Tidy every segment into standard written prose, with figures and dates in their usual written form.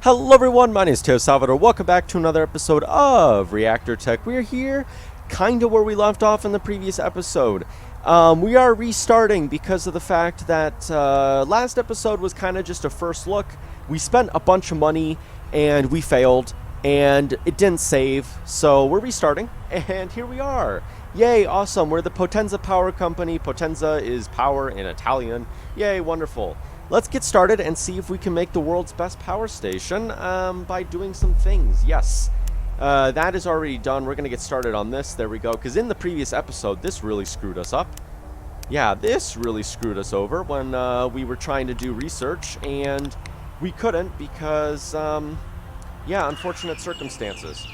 Hello everyone, my name is Mateo-Tube. Welcome back to another episode of Reactor Tech. We're here kind of where we left off in the previous episode. We are restarting because of the fact that last episode was kind of just a first look. We spent a bunch of money and we failed and it didn't save, so we're restarting and here we are. Yay, awesome. We're the Potenza Power Company. Potenza is power in Italian. Yay, wonderful. Let's get started and see if we can make the world's best power station by doing some things. Yes, that is already done. We're going to get started on this. There we go. Because in the previous episode, this really screwed us up. Yeah, this really screwed us over when we were trying to do research and we couldn't because, yeah, unfortunate circumstances.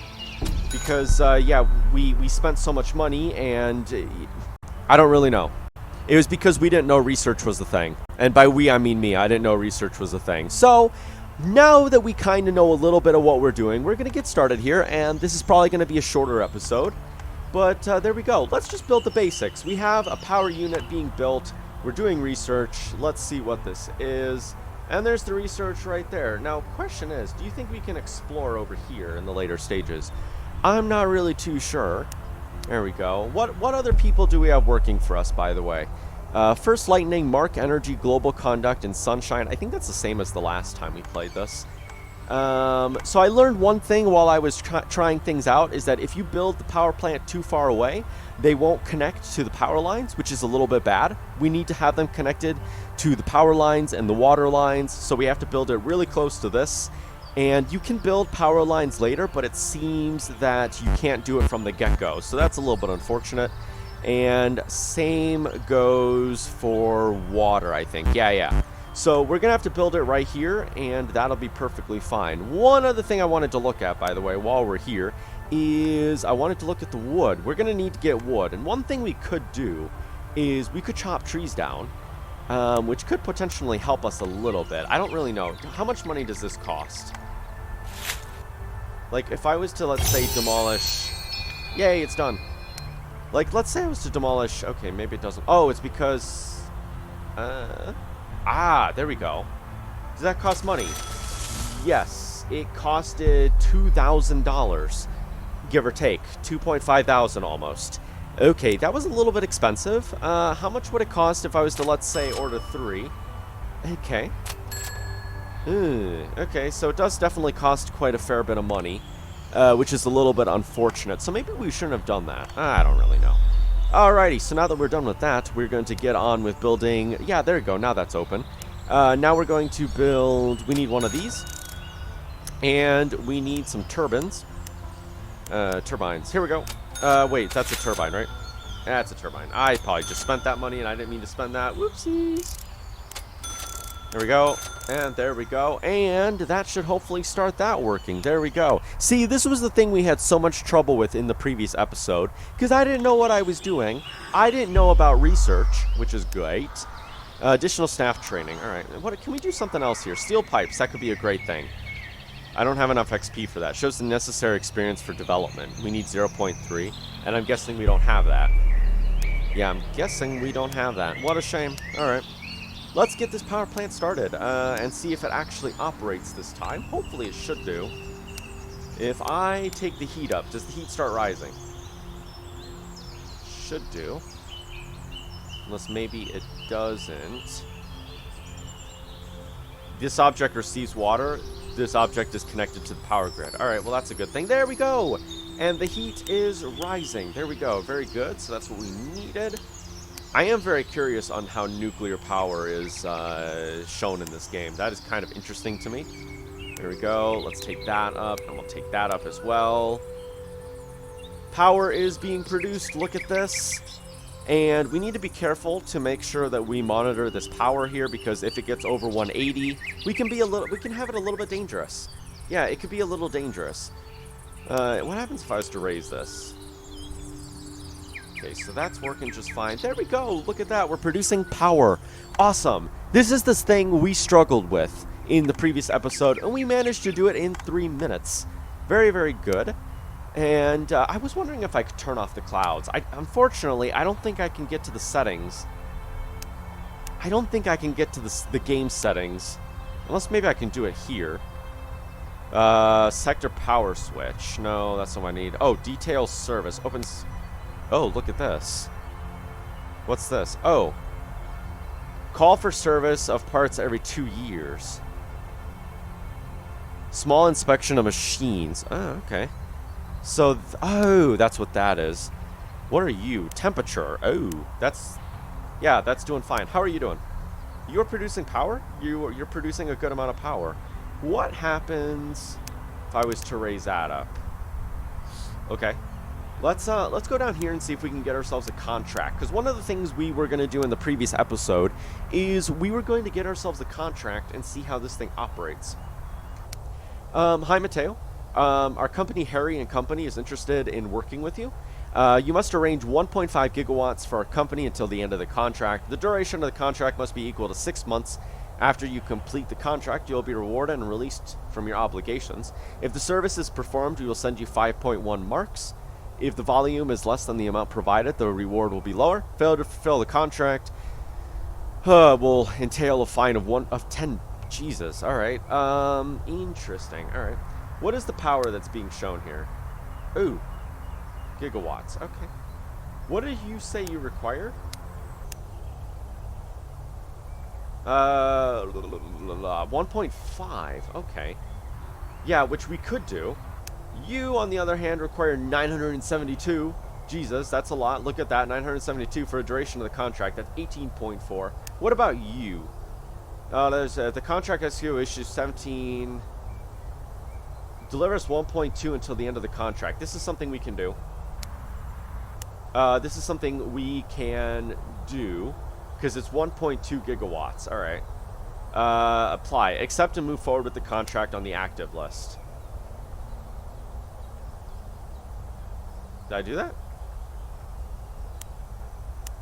Because, yeah, we spent so much money and I don't really know. It was because we didn't know research was a thing. And by we, I mean me. I didn't know research was a thing. So, now that we kind of know a little bit of what we're doing, we're going to get started here. And this is probably going to be a shorter episode. But there we go. Let's just build the basics. We have a power unit being built. We're doing research. Let's see what this is. And there's the research right there. Now, question is, do you think we can explore over here in the later stages? I'm not really too sure. There we go. What other people do we have working for us, by the way? First Lightning, Mark Energy, Global Conduct, and Sunshine. I think that's the same as the last time we played this. So I learned one thing while I was trying things out, is that if you build the power plant too far away, they won't connect to the power lines, which is a little bit bad. We need to have them connected to the power lines and the water lines, so we have to build it really close to this. And you can build power lines later, but it seems that you can't do it from the get-go. So that's a little bit unfortunate. And same goes for water, I think. Yeah. So we're going to have to build it right here, and that'll be perfectly fine. One other thing I wanted to look at, by the way, while we're here, is I wanted to look at the wood. We're going to need to get wood. And one thing we could do is we could chop trees down, which could potentially help us a little bit. I don't really know. How much money does this cost? Like, if I was to, let's say, demolish... Yay, it's done. Like, let's say I was to demolish... Okay, maybe it doesn't... Oh, it's because... there we go. Does that cost money? Yes. It costed $2,000. Give or take. $2,500 almost. Okay, that was a little bit expensive. How much would it cost if I was to, let's say, order 3? Okay. Okay, so it does definitely cost quite a fair bit of money, which is a little bit unfortunate. So maybe we shouldn't have done that. I don't really know. Alrighty, so now that we're done with that, we're going to get on with building... Yeah, there you go. Now that's open. Now we're going to build... We need one of these. And we need some turbines. Turbines. Here we go. Wait, that's a turbine, right? That's a turbine. I probably just spent that money, and I didn't mean to spend that. Whoopsies. There we go, and there we go, and that should hopefully start that working. There we go. See, this was the thing we had so much trouble with in the previous episode, because I didn't know what I was doing. I didn't know about research, which is great. Additional staff training. All right, what can we do something else here? Steel pipes, that could be a great thing. I don't have enough XP for that. Shows the necessary experience for development. We need 0.3, and I'm guessing we don't have that. Yeah, I'm guessing we don't have that. What a shame. All right. Let's get this power plant started and see if it actually operates this time. Hopefully it should do. If I take the heat up, does the heat start rising? Should do. Unless maybe it doesn't. This object receives water. This object is connected to the power grid. Alright, well that's a good thing. There we go! And the heat is rising. There we go. Very good. So that's what we needed. I am very curious on how nuclear power is shown in this game. That is kind of interesting to me. There we go. Let's take that up, and we'll take that up as well. Power is being produced. Look at this. And we need to be careful to make sure that we monitor this power here, because if it gets over 180, we can have it a little bit dangerous. Yeah, it could be a little dangerous. What happens if I was to raise this? Okay, so that's working just fine. There we go. Look at that. We're producing power. Awesome. This is this thing we struggled with in the previous episode, and we managed to do it in 3 minutes. Very, very good. And I was wondering if I could turn off the clouds. Unfortunately, I don't think I can get to the settings. I don't think I can get to the game settings. Unless maybe I can do it here. Sector power switch. No, that's not what I need. Oh, detail service. Opens. Oh, look at this. What's this? Oh. Call for service of parts every 2 years. Small inspection of machines. Oh, okay. So, oh, that's what that is. What are you? Temperature. Oh, that's... Yeah, that's doing fine. How are you doing? You're producing power? You're producing a good amount of power. What happens if I was to raise that up? Okay. Let's go down here and see if we can get ourselves a contract. Because one of the things we were going to do in the previous episode is we were going to get ourselves a contract and see how this thing operates. Hi, Mateo. Our company, Harry & Company, is interested in working with you. You must arrange 1.5 gigawatts for our company until the end of the contract. The duration of the contract must be equal to 6 months. After you complete the contract, you will be rewarded and released from your obligations. If the service is performed, we will send you 5.1 marks. If the volume is less than the amount provided, the reward will be lower. Failure to fulfill the contract will entail a fine of 10. Jesus. All right. Interesting. All right. What is the power that's being shown here? Ooh. Gigawatts. Okay. What did you say you require? 1.5. Okay. Yeah, which we could do. You, on the other hand, require 972. Jesus, that's a lot. Look at that. 972 for a duration of the contract. That's 18.4. What about you? There's the contract SQ issue 17. Deliver us 1.2 until the end of the contract. This is something we can do. This is something we can do because it's 1.2 gigawatts. All right. Apply. Accept and move forward with the contract on the active list. Did I do that?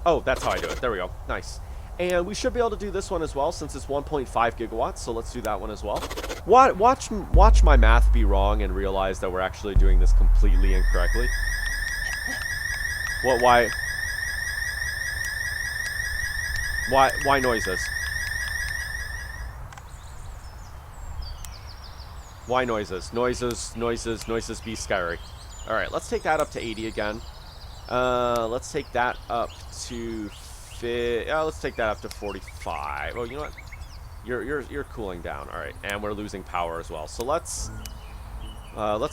Oh, that's how I do it. There we go. Nice. And we should be able to do this one as well since it's 1.5 gigawatts. So let's do that one as well. Watch my math be wrong and realize that we're actually doing this completely incorrectly. What? Why noises? Why noises? Noises be scary. Alright, let's take that up to 80 again. Let's take that up to let's take that up to 45. Oh, you know what? You're cooling down. Alright, and we're losing power as well. So let's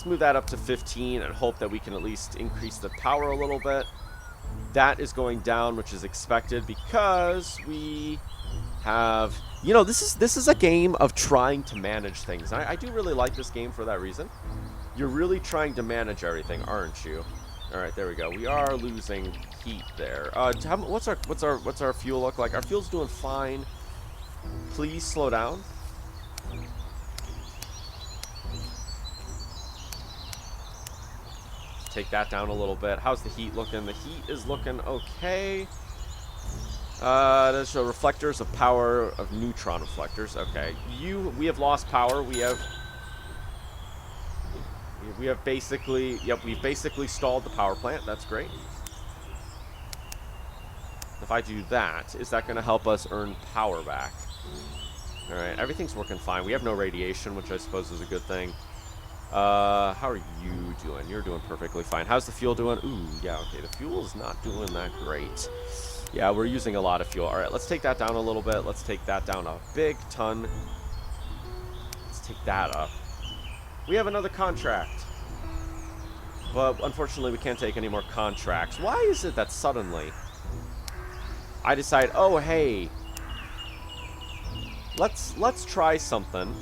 move that up to 15 and hope that we can at least increase the power a little bit. That is going down, which is expected because we have... You know, this is a game of trying to manage things. I do really like this game for that reason. You're really trying to manage everything, aren't you? All right, there we go. We are losing heat there. What's our fuel look like? Our fuel's doing fine. Please slow down. Take that down a little bit. How's the heat looking? The heat is looking okay. There's reflectors of power of neutron reflectors. Okay, we have lost power. We have basically, yep, we've basically stalled the power plant. That's great. If I do that, is that going to help us earn power back? All right, everything's working fine. We have no radiation, which I suppose is a good thing. How are you doing? You're doing perfectly fine. How's the fuel doing? Ooh, yeah, okay. The fuel is not doing that great. Yeah, we're using a lot of fuel. All right, let's take that down a little bit. Let's take that down a big ton. Let's take that up. We have another contract. But unfortunately, we can't take any more contracts. Why is it that suddenly I decide, oh, hey, let's try something.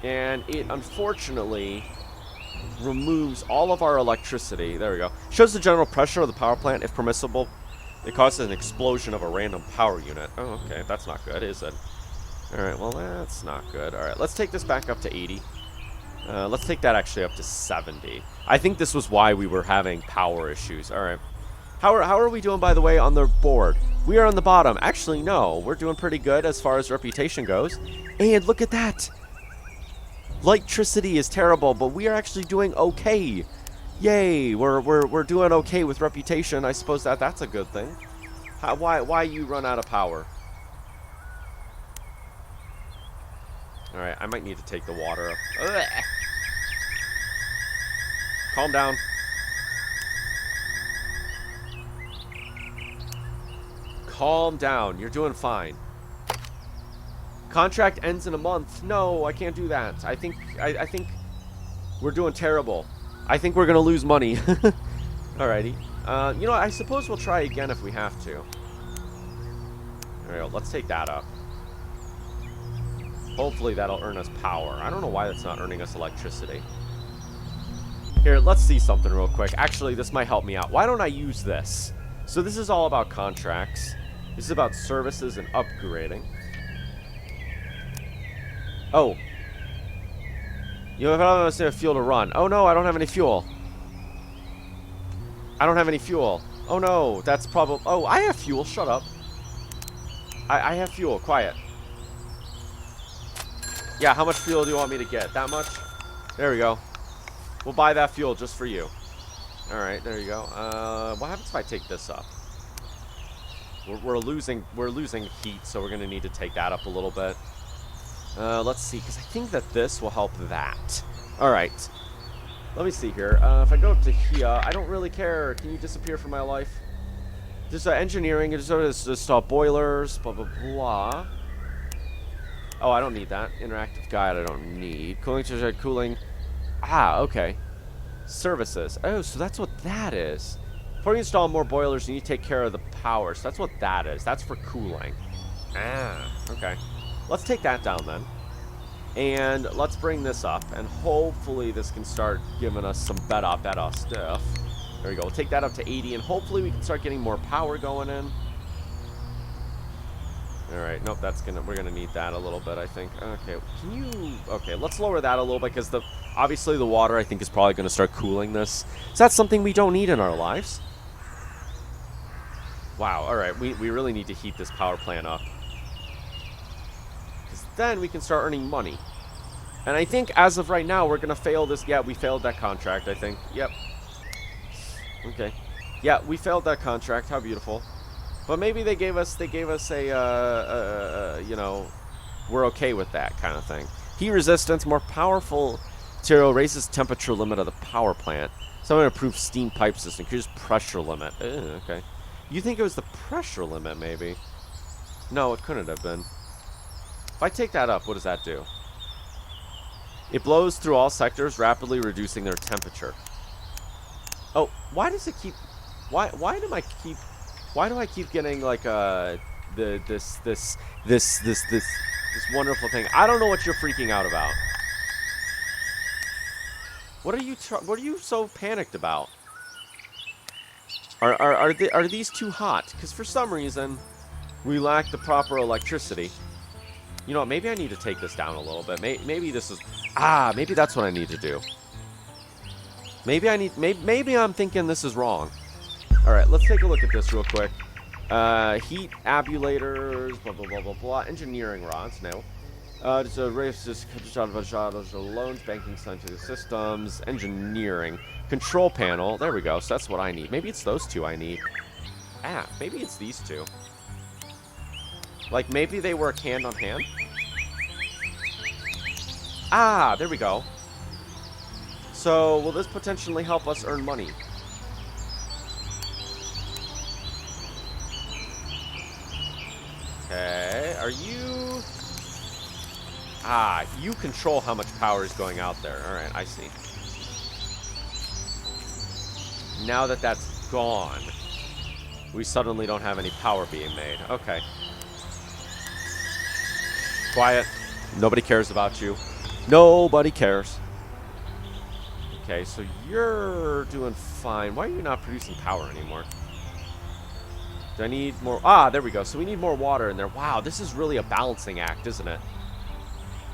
And it unfortunately removes all of our electricity. There we go. Shows the general pressure of the power plant. If permissible, it causes an explosion of a random power unit. Oh, okay. That's not good, is it? All right. Well, that's not good. All right. Let's take this back up to 80. Let's take that actually up to 70. I think this was why we were having power issues. All right. How are we doing, by the way, on the board? We are on the bottom. Actually, no. We're doing pretty good as far as reputation goes. And look at that. Electricity is terrible, but we are actually doing okay. Yay, we're doing okay with reputation. I suppose that's a good thing. Why you run out of power? Alright, I might need to take the water up. Ugh. Calm down. Calm down. You're doing fine. Contract ends in a month. No, I can't do that. I think we're doing terrible. I think we're gonna lose money. Alrighty. You know what? I suppose we'll try again if we have to. Alright, let's take that up. Hopefully that'll earn us power. I don't know why that's not earning us electricity. Here, let's see something real quick. Actually, this might help me out. Why don't I use this? So this is all about contracts. This is about services and upgrading. Oh. You have enough fuel to run. Oh no, I don't have any fuel. I don't have any fuel. Oh no, that's probably... Oh, I have fuel. Shut up. I have fuel. Quiet. Yeah, how much fuel do you want me to get? That much? There we go. We'll buy that fuel just for you. Alright, there you go. What happens if I take this up? We're losing heat, so we're going to need to take that up a little bit. Let's see, because I think that this will help that. Alright. Let me see here. If I go up to here, I don't really care. Can you disappear from my life? Just engineering, just boilers, blah, blah, blah. Oh, I don't need that. Interactive guide, I don't need. Cooling. Ah, okay. Services. Oh, so that's what that is. Before you install more boilers, you need to take care of the power. So that's what that is. That's for cooling. Ah, okay. Let's take that down then. And let's bring this up. And hopefully this can start giving us some better stuff. There we go. We'll take that up to 80. And hopefully we can start getting more power going in. Alright, nope, we're gonna need that a little bit, I think. Okay, let's lower that a little bit, because obviously the water, I think, is probably gonna start cooling this. So that's something we don't need in our lives. Wow, alright, we really need to heat this power plant up. Because then we can start earning money. And I think, as of right now, we're gonna fail this. Yeah, we failed that contract, I think. Yep. Okay. Yeah, we failed that contract. How beautiful. But maybe they gave us a, you know, we're okay with that kind of thing. Heat resistance, more powerful material, raises temperature limit of the power plant. Some improved steam pipe system, increases pressure limit. Okay. You think it was the pressure limit, maybe? No, it couldn't have been. If I take that up, what does that do? It blows through all sectors, rapidly reducing their temperature. Oh, why does it keep... Why do I keep getting like this wonderful thing? I don't know what you're freaking out about. What are you so panicked about? Are these too hot? Because for some reason we lack the proper electricity. You know what? Maybe I need to take this down a little bit. Maybe this is maybe that's what I need to do. Maybe I'm thinking this is wrong. Alright, let's take a look at this real quick. Heat abulators, blah, blah, blah, blah, blah. Engineering rods, no. Just a race, loans, banking scientific systems, engineering. Control panel, there we go, so that's what I need. Maybe it's those two I need. Maybe it's these two. Like, maybe they work hand on hand? There we go. So, will this potentially help us earn money? Okay, are you... you control how much power is going out there. Alright, I see. Now that that's gone, we suddenly don't have any power being made. Okay. Quiet. Nobody cares about you. Nobody cares. Okay, so you're doing fine. Why are you not producing power anymore? Do I need more? There we go. So we need more water in there. Wow, this is really a balancing act, isn't it?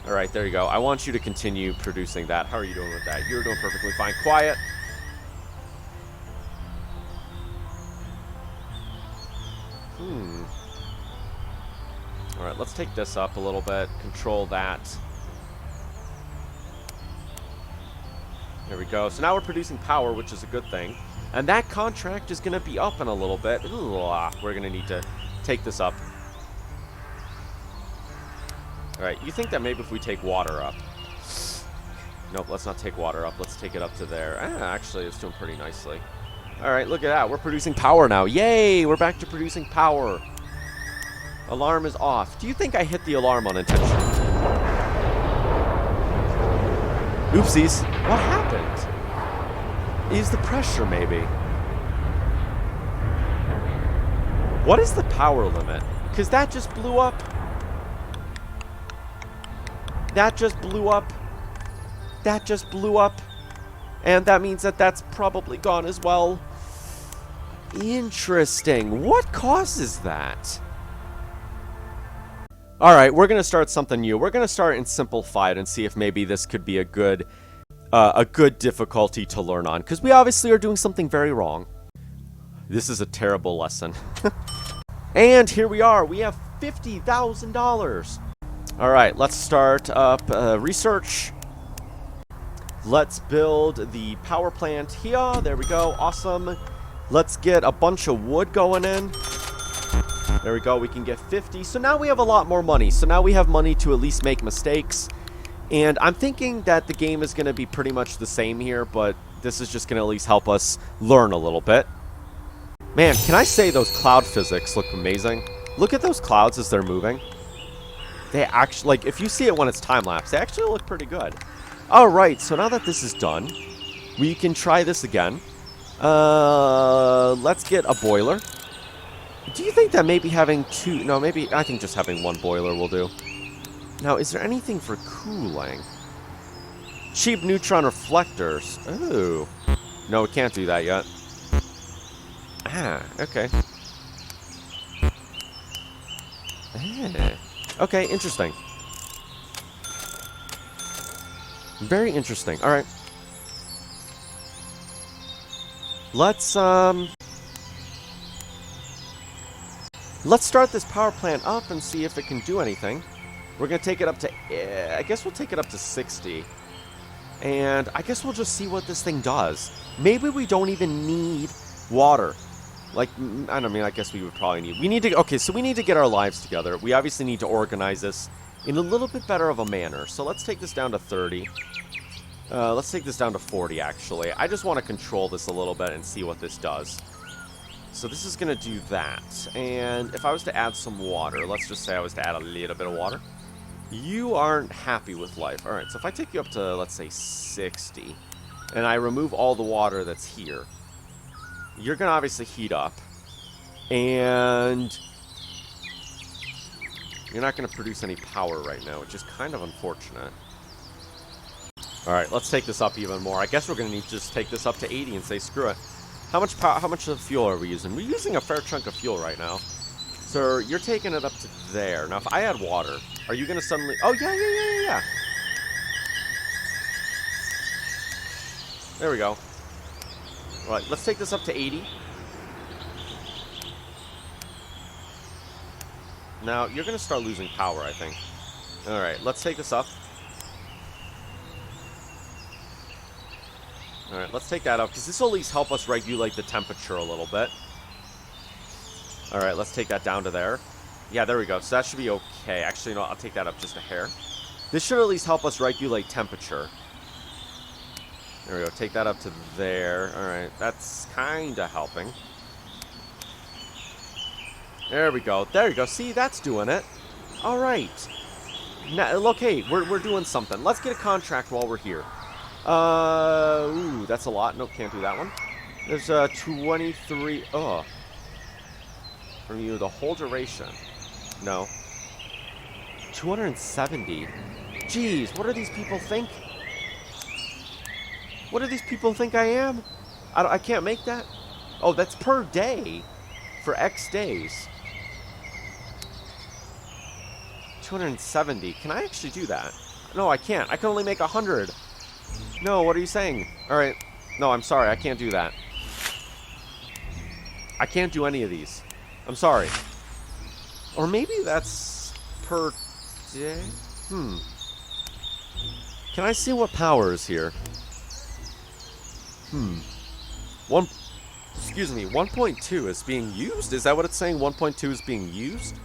All right, there you go. I want you to continue producing that. How are you doing with that? You're doing perfectly fine. Quiet. All right, let's take this up a little bit. Control that. There we go. So now we're producing power, which is a good thing. And that contract is going to be up in a little bit. We're going to need to take this up. Alright, you think that maybe if we take water up... Nope, let's not take water up. Let's take it up to there. Actually, it's doing pretty nicely. Alright, look at that. We're producing power now. Yay! We're back to producing power. Alarm is off. Do you think I hit the alarm unintentionally? Oopsies. What happened? Is the pressure, maybe? What is the power limit? Because that just blew up. That just blew up. That just blew up. And that means that that's probably gone as well. Interesting. What causes that? Alright, we're going to start something new. We're going to start in Simplified and see if maybe this could be a good difficulty to learn on. Because we obviously are doing something very wrong. This is a terrible lesson. And here we are. We have $50,000. Alright, let's start up research. Let's build the power plant here. There we go. Awesome. Let's get a bunch of wood going in. There we go. We can get 50. So now we have a lot more money. So now we have money to at least make mistakes. And I'm thinking that the game is going to be pretty much the same here, but this is just going to at least help us learn a little bit. Man, can I say those cloud physics look amazing? Look at those clouds as they're moving. They actually, like, if you see it when it's time-lapse, they actually look pretty good. Alright, so now that this is done, we can try this again. Let's get a boiler. Do you think that maybe having two... No, maybe... I think just having one boiler will do. Now, is there anything for cooling? Cheap neutron reflectors. Ooh. No, we can't do that yet. Ah, okay. Okay, interesting. Very interesting. Alright. Let's start this power plant up and see if it can do anything. We're going to take it up to... I guess we'll take it up to 60. And I guess we'll just see what this thing does. Maybe we don't even need water. Like, I don't mean, I guess we would probably need... We need to... Okay, so we need to get our lives together. We obviously need to organize this in a little bit better of a manner. So let's take this down to 30. Let's take this down to 40, actually. I just want to control this a little bit and see what this does. So this is going to do that. And if I was to add some water, let's just say I was to add a little bit of water. You aren't happy with life. Alright, so if I take you up to, let's say, 60, and I remove all the water that's here, you're going to obviously heat up. And you're not going to produce any power right now, which is kind of unfortunate. Alright, let's take this up even more. I guess we're going to need to just take this up to 80 and say screw it. How much power, how much of fuel are we using? We're using a fair chunk of fuel right now. So you're taking it up to there. Now if I add water, are you going to suddenly... Oh, yeah. There we go. Alright, let's take this up to 80. Now, you're going to start losing power, I think. Alright, let's take this up. Alright, let's take that up, because this will at least help us regulate the temperature a little bit. Alright, let's take that down to there. Yeah, there we go. So that should be okay. Actually, no, I'll take that up just a hair. This should at least help us regulate temperature. There we go. Take that up to there. Alright, that's kind of helping. There we go. There you go. See, that's doing it. Alright. Now, okay, we're doing something. Let's get a contract while we're here. Ooh, that's a lot. Nope, can't do that one. There's 23. Oh. From you, the whole duration. No. 270. Jeez, what do these people think? What do these people think I am? I can't make that. Oh, that's per day. For X days. 270. Can I actually do that? No, I can't. I can only make 100. No, what are you saying? Alright. No, I'm sorry. I can't do that. I can't do any of these. I'm sorry. Or maybe that's per day? Can I see what power is here? Excuse me, 1.2 is being used? Is that what it's saying? 1.2 is being used?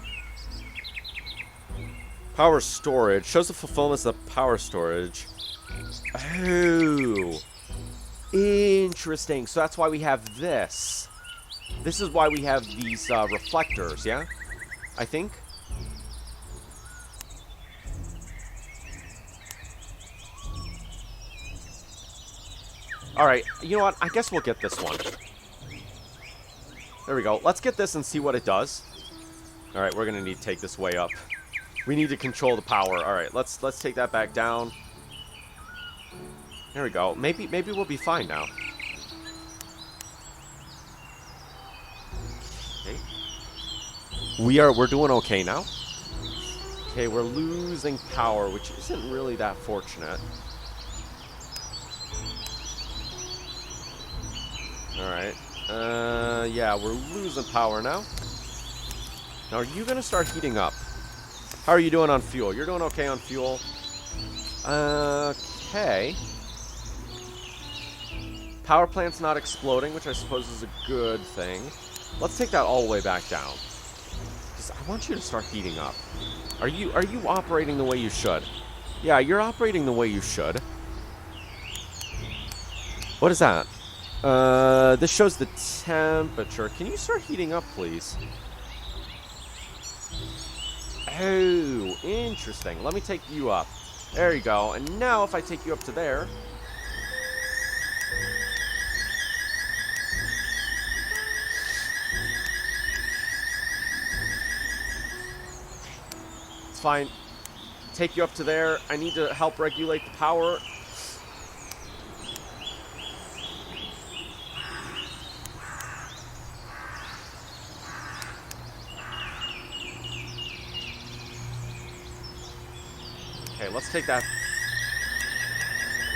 Power storage. Shows the fulfillment of power storage. Oh. Interesting. So that's why we have this. This is why we have these reflectors, yeah? I think. Alright, you know what? I guess we'll get this one. There we go. Let's get this and see what it does. Alright, we're going to need to take this way up. We need to control the power. Alright, let's take that back down. There we go. Maybe we'll be fine now. Okay. We're doing okay now. Okay, we're losing power, which isn't really that fortunate. Alright. Yeah, we're losing power now. Now, are you going to start heating up? How are you doing on fuel? You're doing okay on fuel. Okay. Power plant's not exploding, which I suppose is a good thing. Let's take that all the way back down. Because I want you to start heating up. Are you operating the way you should? Yeah, you're operating the way you should. What is that? This shows the temperature. Can you start heating up, please? Oh, interesting. Let me take you up. There you go. And now if I take you up to there... It's fine. Take you up to there. I need to help regulate the power. Okay, let's take that.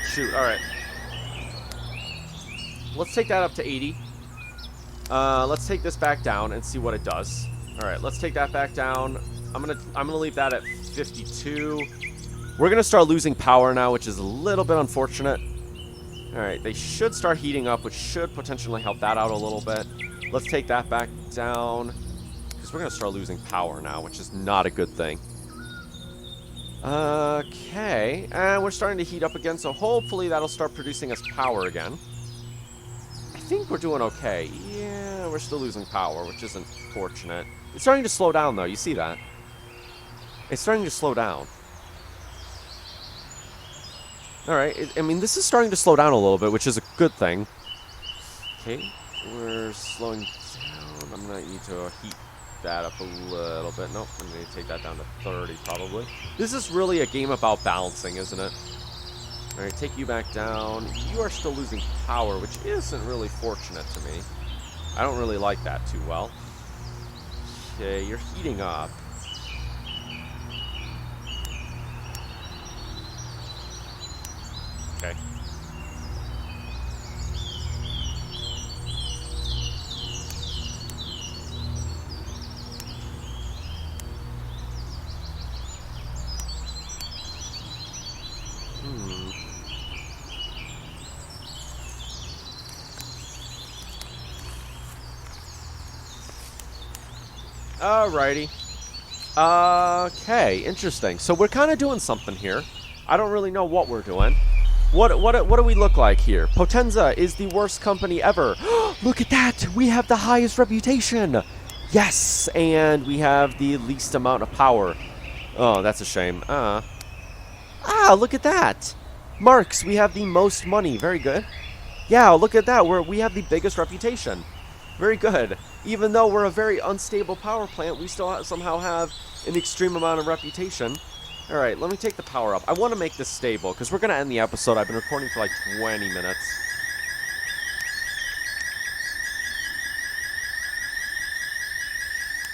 Shoot, alright. Let's take that up to 80. Let's take this back down and see what it does. Alright, let's take that back down. I'm gonna leave that at 52. We're gonna start losing power now, which is a little bit unfortunate. Alright, they should start heating up, which should potentially help that out a little bit. Let's take that back down. Because we're gonna start losing power now, which is not a good thing. Okay, and we're starting to heat up again, so hopefully that'll start producing us power again. I think we're doing okay. Yeah, we're still losing power, which isn't fortunate. It's starting to slow down, though. You see that? It's starting to slow down. Alright, I mean, this is starting to slow down a little bit, which is a good thing. Okay, we're slowing down. I'm going to need to heat that up a little bit. Nope, I'm going to take that down to 30 probably. This is really a game about balancing, isn't it? Alright, take you back down. You are still losing power, which isn't really fortunate to me. I don't really like that too well. Okay, you're heating up. Okay. Alrighty. Okay, interesting. So we're kind of doing something here. I don't really know what we're doing. What do we look like here? Potenza is the worst company ever. Look at that! We have the highest reputation! Yes! And we have the least amount of power. Oh, that's a shame. Look at that! Marks, we have the most money. Very good. Yeah, look at that. We have the biggest reputation. Very good. Even though we're a very unstable power plant, we still somehow have an extreme amount of reputation. Alright, let me take the power up. I want to make this stable, because we're going to end the episode. I've been recording for like 20 minutes.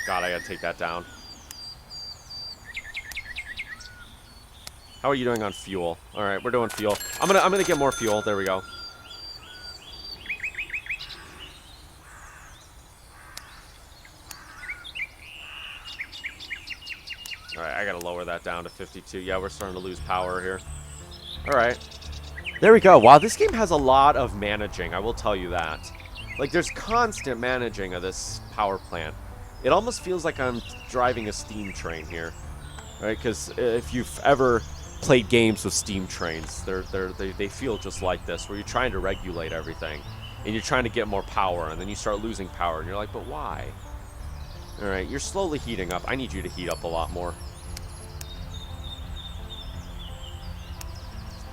God, I gotta take that down. How are you doing on fuel? Alright, we're doing fuel. I'm gonna get more fuel. There we go. Alright, I gotta lower that down to 52. Yeah, we're starting to lose power here. Alright. There we go. Wow, this game has a lot of managing, I will tell you that. Like, there's constant managing of this power plant. It almost feels like I'm driving a steam train here. right? Because if you've ever played games with steam trains, they feel just like this, where you're trying to regulate everything, and you're trying to get more power, and then you start losing power, and you're like, but why? All right, you're slowly heating up. I need you to heat up a lot more.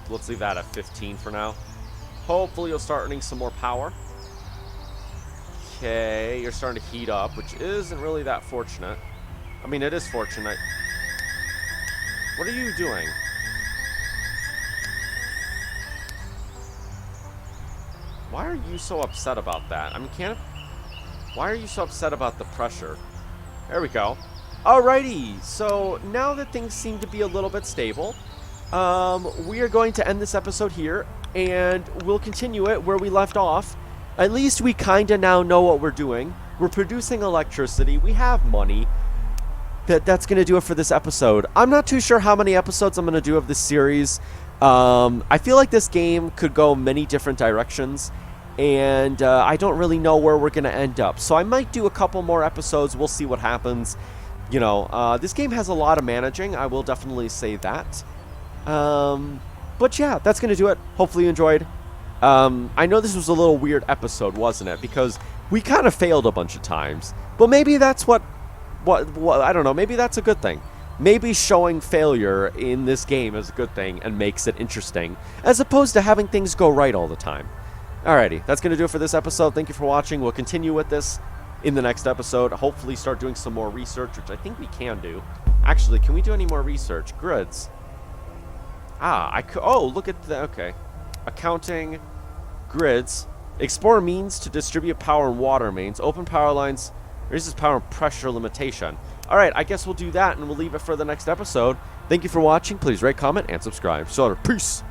Let's leave that at 15 for now. Hopefully you'll start earning some more power. Okay, you're starting to heat up, which isn't really that fortunate. I mean, it is fortunate. What are you doing? Why are you so upset about that? I mean, why are you so upset about the pressure? There we go. Alrighty, so now that things seem to be a little bit stable, we are going to end this episode here, and we'll continue it where we left off. At least we kind of now know what we're doing. We're producing electricity. We have money. That's going to do it for this episode. I'm not too sure how many episodes I'm going to do of this series. I feel like this game could go many different directions, and I don't really know where we're going to end up. So I might do a couple more episodes. We'll see what happens. You know, this game has a lot of managing. I will definitely say that. But yeah, that's going to do it. Hopefully you enjoyed. I know this was a little weird episode, wasn't it? Because we kind of failed a bunch of times. But maybe that's what I don't know. Maybe that's a good thing. Maybe showing failure in this game is a good thing and makes it interesting, as opposed to having things go right all the time. Alrighty, that's going to do it for this episode. Thank you for watching. We'll continue with this in the next episode. Hopefully start doing some more research, which I think we can do. Actually, can we do any more research? Grids. Oh, look at the, okay. Accounting, grids. Explore means to distribute power in water mains. Open power lines. Raises power and pressure limitation. Alright, I guess we'll do that, and we'll leave it for the next episode. Thank you for watching. Please rate, comment, and subscribe. So, peace!